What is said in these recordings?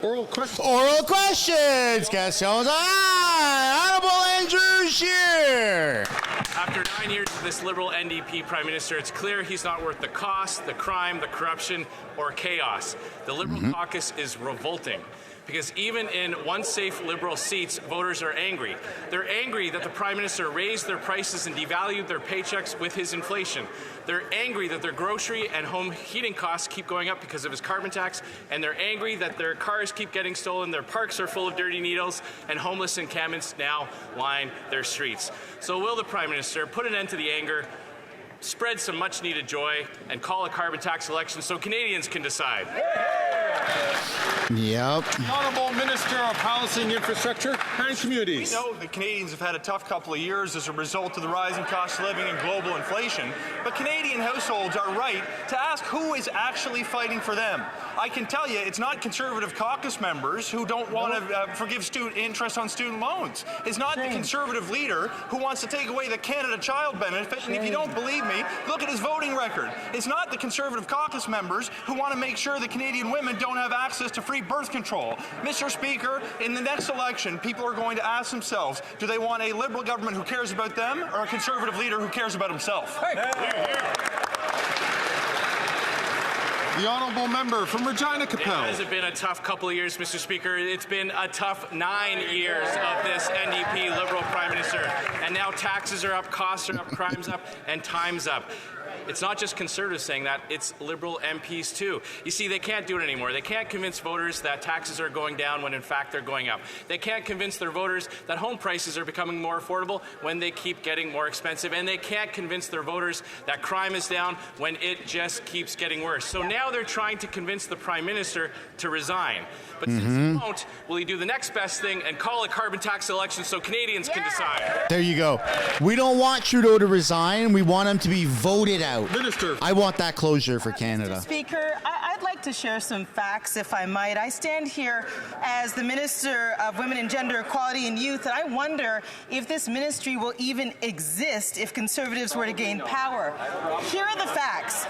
Oral questions. Oral questions. Questions. Honorable Andrew Scheer. After 9 years of this Liberal NDP Prime Minister, it's clear he's not worth the cost, the crime, the corruption, or chaos. The Liberal caucus is revolting. Because even in once-safe Liberal seats, voters are angry. They're angry that the Prime Minister raised their prices and devalued their paychecks with his inflation. They're angry that their grocery and home heating costs keep going up because of his carbon tax, and they're angry that their cars keep getting stolen, their parks are full of dirty needles, and homeless encampments now line their streets. So will the Prime Minister put an end to the anger, spread some much-needed joy, and call a carbon tax election so Canadians can decide? Yep. Honourable Minister of Housing, Infrastructure and Communities. We know that Canadians have had a tough couple of years as a result of the rising cost of living and global inflation, but Canadian households are right to ask who is actually fighting for them. I can tell you it's not Conservative caucus members who don't want to forgive interest on student loans. It's not the Conservative leader who wants to take away the Canada Child Benefit, and if you don't believe me, look at his voting record. It's not the Conservative caucus members who want to make sure that Canadian women don't have access to free birth control. Mr. Speaker, in the next election, people are going to ask themselves, do they want a Liberal government who cares about them or a Conservative leader who cares about himself? The Honourable Member from Regina Capel. Has it been a tough couple of years, Mr. Speaker? It's been a tough 9 years of this NDP Liberal Prime Minister. And now taxes are up, costs are up, crime's up, and time's up. It's not just Conservatives saying that, it's Liberal MPs too. You see, they can't do it anymore. They can't convince voters that taxes are going down when in fact they're going up. They can't convince their voters that home prices are becoming more affordable when they keep getting more expensive. And they can't convince their voters that crime is down when it just keeps getting worse. So now they're trying to convince the Prime Minister to resign. But since he won't, will he do the next best thing and call a carbon tax election so Canadians can decide? There you go. We don't want Trudeau to resign. We want him to be voted out. Minister. I want that closure for Canada. Mr. Speaker, I'd like to share some facts, if I might. I stand here as the Minister of Women and Gender Equality and Youth, and I wonder if this ministry will even exist if Conservatives were to gain power. Here are the facts.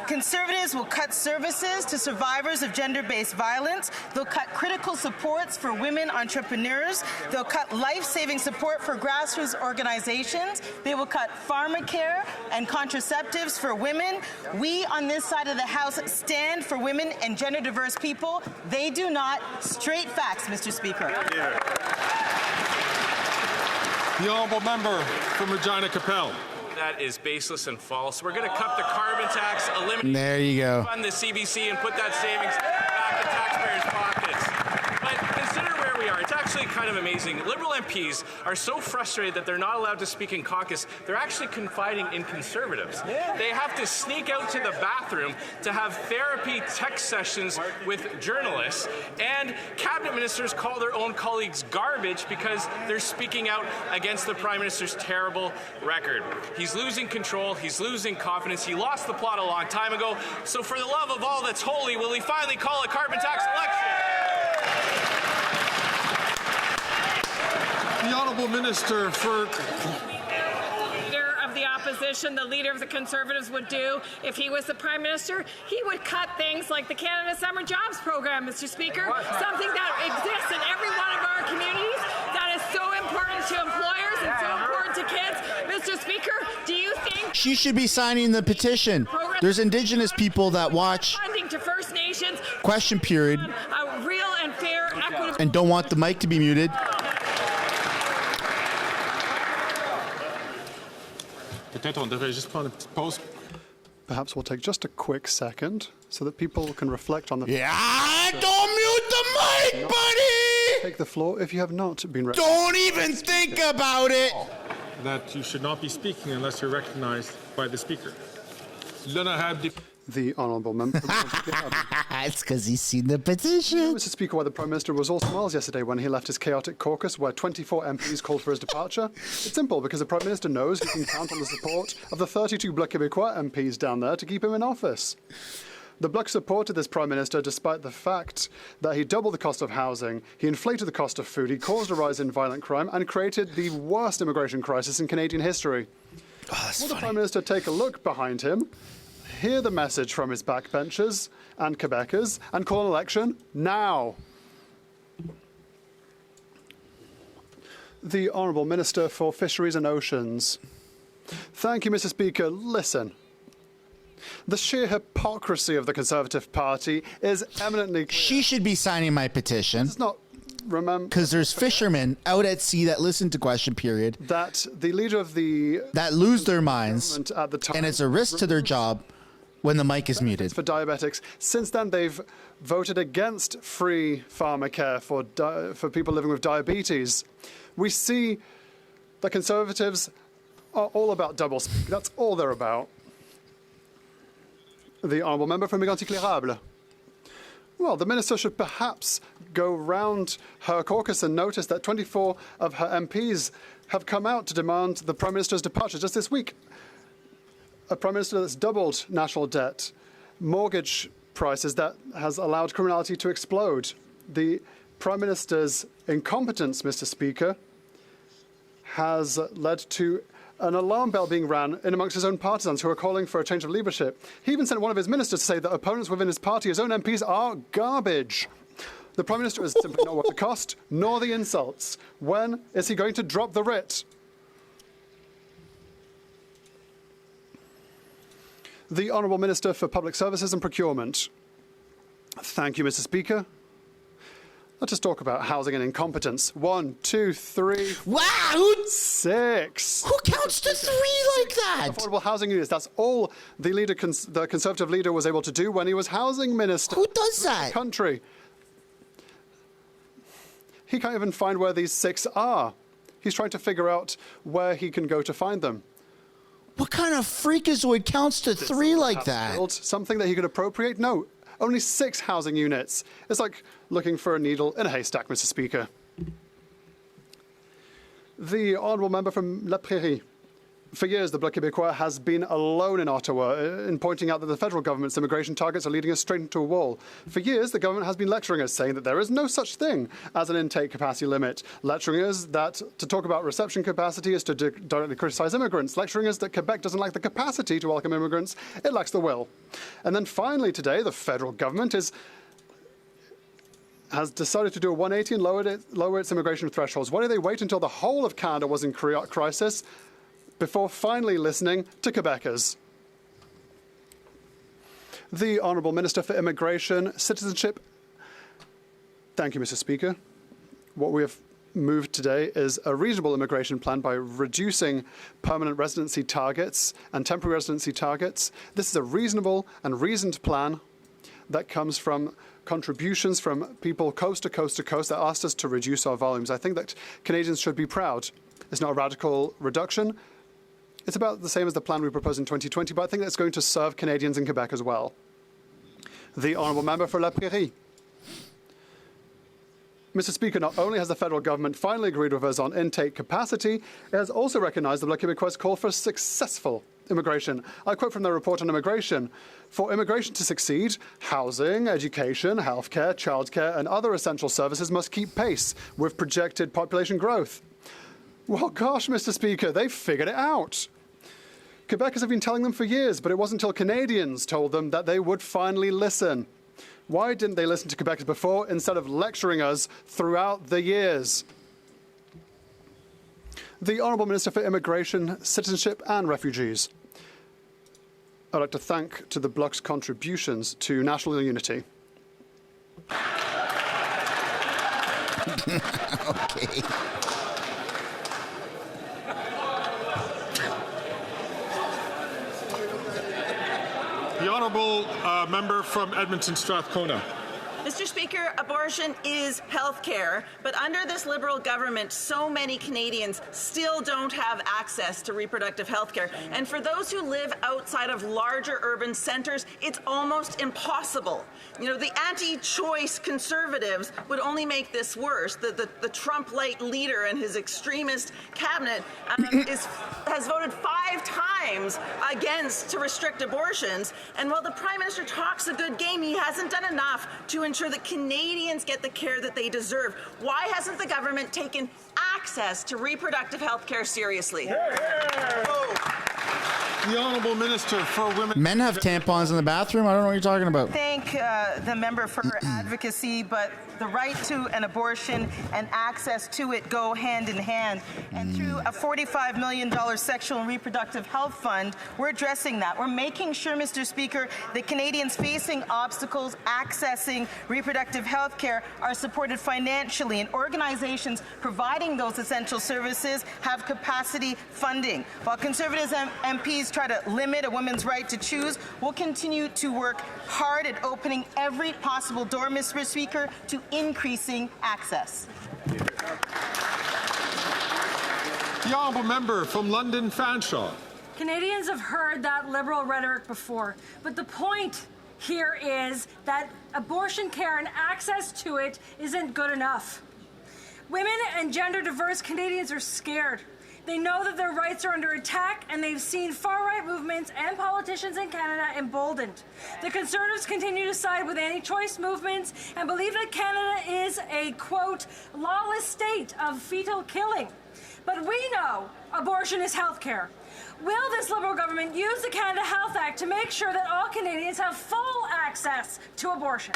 Conservatives will cut services to survivors of gender-based violence. They'll cut critical supports for women entrepreneurs. They'll cut life-saving support for grassroots organizations. They will cut pharmacare and contraceptives for women. We on this side of the House stand for women and gender-diverse people. They do not. Straight facts, Mr. Speaker. The Honourable Member from Regina Capel. That is baseless and false. We're going to cut the carbon tax, eliminate, There you go. fund the CBC, and put that savings back in taxpayers' pockets. But consider where we are. It's actually kind of amazing. Liberal MPs are so frustrated that they're not allowed to speak in caucus, they're actually confiding in Conservatives. They have to sneak out to the bathroom to have therapy text sessions with journalists, and cabinet ministers call their own colleagues garbage because they're speaking out against the Prime Minister's terrible record. He's losing control, he's losing confidence, he lost the plot a long time ago, so for the love of all that's holy, will he finally call a carbon tax election? The Honourable Minister for... Leader of the opposition, the leader of the Conservatives would do if he was the Prime Minister, he would cut things like the Canada Summer Jobs Program, Mr. Speaker, something that exists in every one of our communities that is so important to employers and so important to kids. Mr. Speaker, do you think She should be signing the petition. There's Indigenous people that watch funding to First Nations Question Period a real and fair, equitable and don't want the mic to be muted. Peut-être on devrait juste prendre une petite pause. Perhaps we'll take just a quick second so that people can reflect on the... Yeah, don't mute the mic, buddy! Take the floor if you have not been... Don't even think about it! That you should not be speaking unless you're recognized by the Speaker. L'honorable The Honourable Member. It's because he's seen the petition. Mr. Speaker, why the Prime Minister was also Wales yesterday when he left his chaotic caucus where 24 MPs called for his departure? It's simple, because the Prime Minister knows he can count on the support of the 32 Bloc Québécois MPs down there to keep him in office. The Bloc supported this Prime Minister despite the fact that he doubled the cost of housing, he inflated the cost of food, he caused a rise in violent crime and created the worst immigration crisis in Canadian history. Oh, that's Will funny. the Prime Minister take a look behind him, hear the message from his backbenchers, and Quebecers and call an election now. The Honourable Minister for Fisheries and Oceans. Thank you, Mr. Speaker. Listen. The sheer hypocrisy of the Conservative Party is eminently clear. She should be signing my petition. It's not remember because there's fishermen out at sea that listen to Question Period that the leader of the that lose their minds, at the time, and it's a risk to their job when the mic is muted. For diabetics. Since then, they've voted against free pharmacare for people living with diabetes. We see the Conservatives are all about doublespeak. That's all they're about. The Honourable Member for Mégantic L'Érable. Well, the Minister should perhaps go round her caucus and notice that 24 of her MPs have come out to demand the Prime Minister's departure just this week. A Prime Minister that's doubled national debt, mortgage prices that has allowed criminality to explode. The Prime Minister's incompetence, Mr. Speaker, has led to an alarm bell being rang in amongst his own partisans who are calling for a change of leadership. He even sent one of his ministers to say that opponents within his party, his own MPs, are garbage. The Prime Minister is simply not worth the cost, nor the insults. When is he going to drop the writ? The Honourable Minister for Public Services and Procurement. Thank you, Mr. Speaker. Let's just talk about housing and incompetence. 1, 2, 3. Wow! 6. Who counts to 3 like that? Affordable housing units. That's all the the Conservative leader was able to do when he was housing minister. Who does that? Country. He can't even find where these 6 are. He's trying to figure out where he can go to find them. What kind of freakazoid counts to 3 like that? Build something that he could appropriate? No. Only 6 housing units. It's like looking for a needle in a haystack, Mr. Speaker. The Honourable Member from La Prairie. For years, the Bloc Québécois has been alone in Ottawa in pointing out that the federal government's immigration targets are leading us straight into a wall. For years, the government has been lecturing us, saying that there is no such thing as an intake capacity limit, lecturing us that to talk about reception capacity is to directly criticise immigrants, lecturing us that Quebec doesn't lack the capacity to welcome immigrants, it lacks the will. And then finally today, the federal government has decided to do a 180 and lower its immigration thresholds. Why did they wait until the whole of Canada was in crisis before finally listening to Quebecers? The Honourable Minister for Immigration, Citizenship. Thank you, Mr. Speaker. What we have moved today is a reasonable immigration plan by reducing permanent residency targets and temporary residency targets. This is a reasonable and reasoned plan that comes from contributions from people coast to coast to coast that asked us to reduce our volumes. I think that Canadians should be proud. It's not a radical reduction. It's about the same as the plan we proposed in 2020, but I think that's going to serve Canadians in Quebec as well. The Honourable Member for La Prairie. Mr. Speaker, not only has the federal government finally agreed with us on intake capacity, it has also recognised the Bloc Québécois' call for successful immigration. I quote from their report on immigration. For immigration to succeed, housing, education, healthcare, childcare and other essential services must keep pace with projected population growth. Well, gosh, Mr. Speaker, they've figured it out. Quebecers have been telling them for years, but it wasn't until Canadians told them that they would finally listen. Why didn't they listen to Quebecers before instead of lecturing us throughout the years? The Honourable Minister for Immigration, Citizenship and Refugees. I'd like to thank to the Bloc's contributions to national unity. Okay. The Honourable Member from Edmonton Strathcona. Mr. Speaker, abortion is health care, but under this Liberal government, so many Canadians still don't have access to reproductive health care. And for those who live outside of larger urban centres, it's almost impossible. You know, the anti-choice Conservatives would only make this worse. The Trump-light leader and his extremist cabinet has voted 5 times against to restrict abortions. And while the Prime Minister talks a good game, he hasn't done enough to ensure that Canadians get the care that they deserve. Why hasn't the government taken access to reproductive health care seriously? Yeah. The Honourable Minister for Women. Men have tampons in the bathroom. I don't know what you're talking about. Thank the member for her advocacy, but the right to an abortion and access to it go hand in hand. And through a $45 million sexual and reproductive health fund, we're addressing that. We're making sure, Mr. Speaker, that Canadians facing obstacles accessing reproductive health care are supported financially, and organizations providing those essential services have capacity funding. While Conservatives MPs try to limit a woman's right to choose, we'll continue to work hard at opening every possible door, Mr. Speaker, to increasing access. The Honourable Member from London Fanshawe. Canadians have heard that Liberal rhetoric before, but the point here is that abortion care and access to it isn't good enough. Women and gender-diverse Canadians are scared. They know that their rights are under attack, and they've seen far-right movements and politicians in Canada emboldened. The Conservatives continue to side with anti-choice movements and believe that Canada is a, quote, lawless state of fetal killing. But we know abortion is health care. Will this Liberal government use the Canada Health Act to make sure that all Canadians have full access to abortion?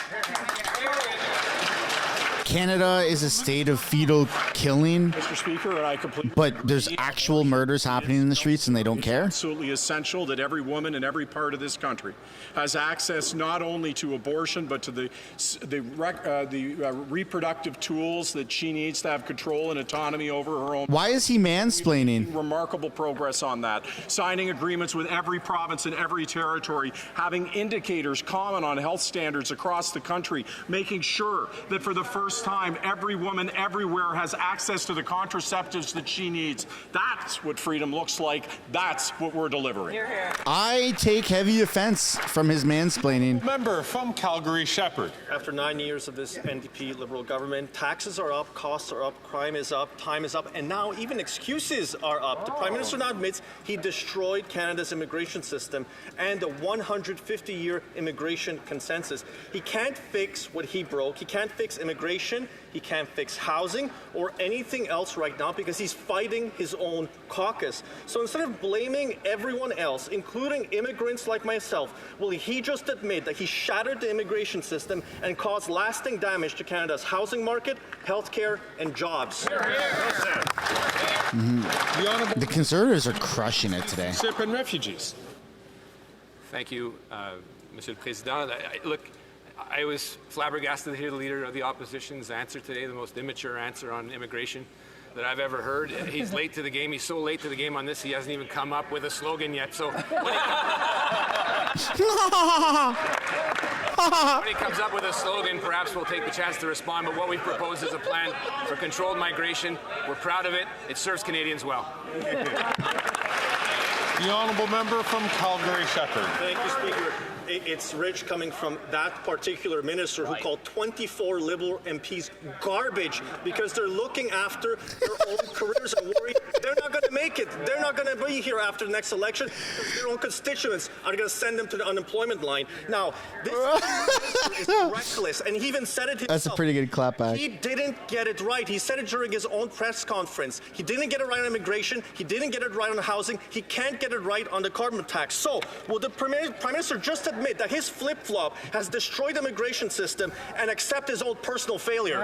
Canada is a state of fetal killing, Mr. Speaker, and I completely but there's actual murders happening in the streets and they don't care? absolutely essential that every woman in every part of this country has access not only to abortion but to the reproductive tools that she needs to have control and autonomy over her own. Why is he mansplaining? Remarkable progress on that. Signing agreements with every province and every territory, having indicators common on health standards across the country, making sure that for the first time every woman everywhere has access to the contraceptives that she needs. That's what freedom looks like. That's what we're delivering. Hear, hear. I take heavy offense from his mansplaining. Member from Calgary Shepherd. After 9 years of this NDP Liberal government, taxes are up, costs are up, crime is up, time is up, and now even excuses are up. The Prime Minister now admits he destroyed Canada's immigration system and the 150-year immigration consensus. He can't fix what he broke. He can't fix immigration. He can't fix housing or anything else right now because he's fighting his own caucus. So instead of blaming everyone else, including immigrants like myself, will he just admit that he shattered the immigration system and caused lasting damage to Canada's housing market, healthcare, and jobs? The Conservatives are crushing it today. Ship and refugees. Thank you, Monsieur le Président. Look, I was flabbergasted to hear the Leader of the Opposition's answer today, the most immature answer on immigration that I've ever heard. He's late to the game. He's so late to the game on this, he hasn't even come up with a slogan yet. So when he comes up with a slogan, perhaps we'll take the chance to respond. But what we propose is a plan for controlled migration. We're proud of it. It serves Canadians well. The Honourable Member from Calgary Shepherd. Thank you, Speaker. It's rich coming from that particular minister who called 24 Liberal MPs garbage because they're looking after their own careers and worried they're not going to make it. They're not going to be here after the next election because their own constituents are going to send them to the unemployment line. Now, this is reckless, and he even said it himself. That's a pretty good clapback. He didn't get it right. He said it during his own press conference. He didn't get it right on immigration. He didn't get it right on housing. He can't get it right on the carbon tax. So, will the Prime Minister just admit that his flip-flop has destroyed the immigration system and accept his own personal failure?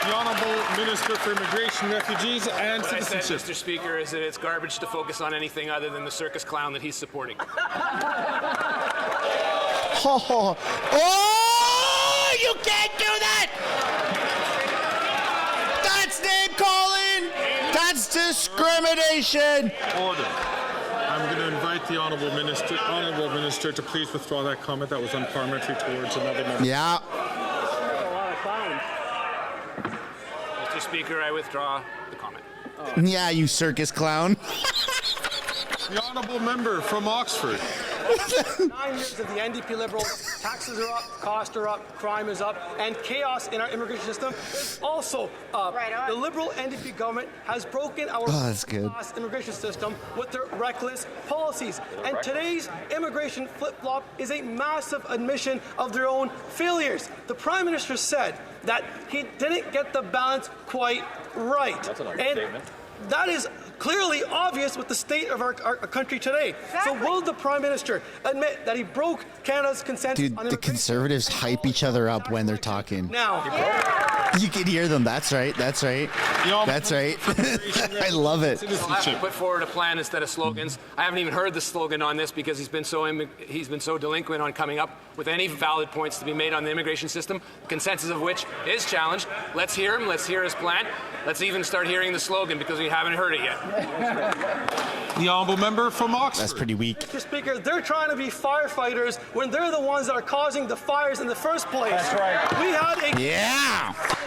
The Honourable Minister for Immigration, Refugees and What I said, Citizenship. Mr. Speaker, is that it's garbage to focus on anything other than the circus clown that he's supporting. Oh, you can't do that! That's name calling! That's discrimination! Order. I'm going to invite the Honourable Minister to please withdraw that comment. That was unparliamentary towards another member. Yeah. Mr. Speaker, I withdraw the comment. Yeah, you circus clown. The Honourable Member from Oxford. 9 years of the NDP Liberals, taxes are up, costs are up, crime is up, and chaos in our immigration system is also up. The Liberal NDP government has broken our class immigration system with their reckless policies. And today's immigration flip-flop is a massive admission of their own failures. The Prime Minister said that he didn't get the balance quite right. That's an understatement. That is clearly obvious with the state of our country today. So will the Prime Minister admit that he broke Canada's consensus Dude, on the immigration? Conservatives hype each other up when they're talking. Now, You can hear them. That's right. That's right. That's right. I love it. I'll have to put forward a plan instead of slogans. I haven't even heard the slogan on this because he's been so delinquent on coming up with any valid points to be made on the immigration system, the consensus of which is challenged. Let's hear him. Let's hear his plan. Let's even start hearing the slogan because we haven't heard it yet. The honourable member from Oxford. That's pretty weak. Mr. Speaker, they're trying to be firefighters when they're the ones that are causing the fires in the first place. That's right. We had a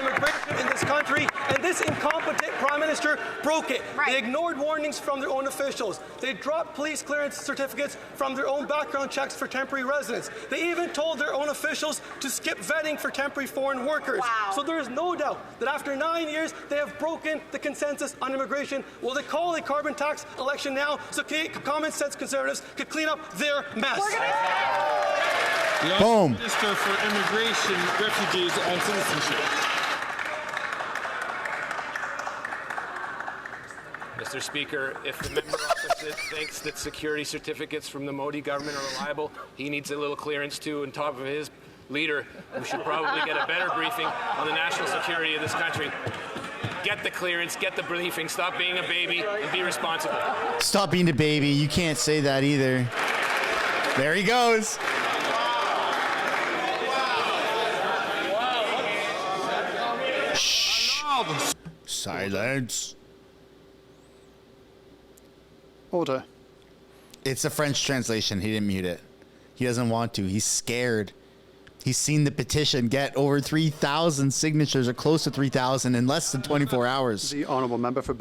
immigration in this country, and this incompetent Prime Minister broke it. Right. They ignored warnings from their own officials. They dropped police clearance certificates from their own background checks for temporary residents. They even told their own officials to skip vetting for temporary foreign workers. Wow. So there is no doubt that after 9 years, they have broken the consensus on immigration. Will they call a carbon tax election now so common sense Conservatives could clean up their mess? Boom. Minister for Immigration, Refugees and Citizenship. Mr. Speaker, if the member opposite thinks that security certificates from the Modi government are reliable, he needs a little clearance too on top of his leader, who should probably get a better briefing on the national security of this country. Get the clearance, get the briefing, stop being a baby, and be responsible. Stop being a baby. You can't say that either. There he goes. Shh. Silence. Order. It's a French translation. He didn't mute it. He doesn't want to. He's scared. He's seen the petition get over 3,000 signatures or close to 3,000 in less than 24 hours. The honourable member for